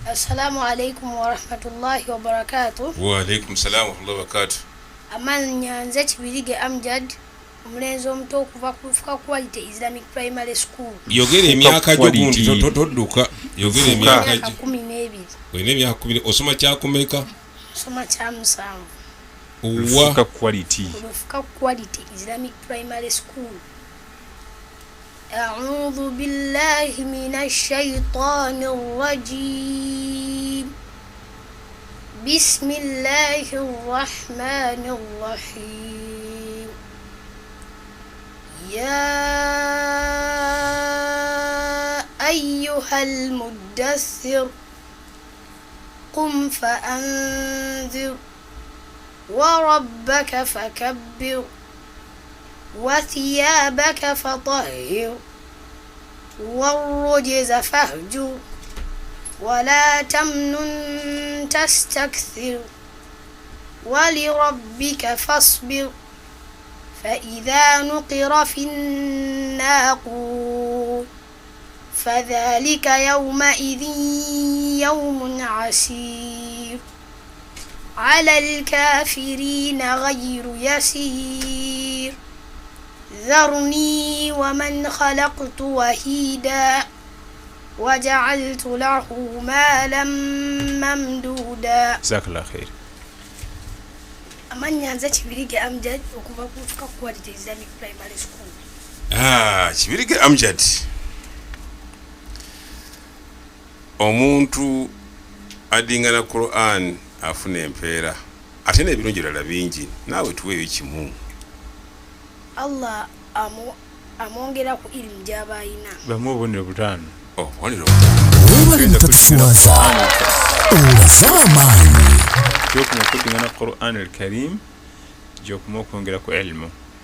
السلام عليكم ورحمة الله وبركاته. وعليكم السلام ورحمة الله وبركاته. أمان نyanza Kibirige Amjad omulenzi omuto okuva ku Lufuka Quality Islamic Primary School. Yogera emyaka gyo gundi todduka. Yogera emyaka gyo. 12. Wena emyaka 10 osoma kyakumeka? Soma kya 7. Lufuka Quality. Lufuka Quality Islamic Primary School. أعوذ بالله من الشيطان الرجيم. بسم الله الرحمن الرحيم. يا أيها المدثر قم فأنذر وربك فكبر وثيابك فطهر والرجز فاهجر ولا تمنن تستكثر ولربك فاصبر فإذا نقر في الناقور فذلك يومئذ يوم عسير على الكافرين غير يسير ذرني ومن خلقت وحيدا وجعلت له مالا ممدودا. جزاك الله خير. أمان نyanza Kibirige Amjad okuva ku Lufuka Quality Islamic Primary School. Kibirige Amjad. Omuntu adingana Quran afuna empeera ate n'ebirungi ebirala bingi naawe tuweeyo kimu. Allah amwongera ku ilimu gy'aba ayina. Bamuwa obubonero butaano. Webale mutatufuwaza olasaba amaanyi gyokuma okuddingana Quran al-Karim gyokuma okwongera ku ilmu.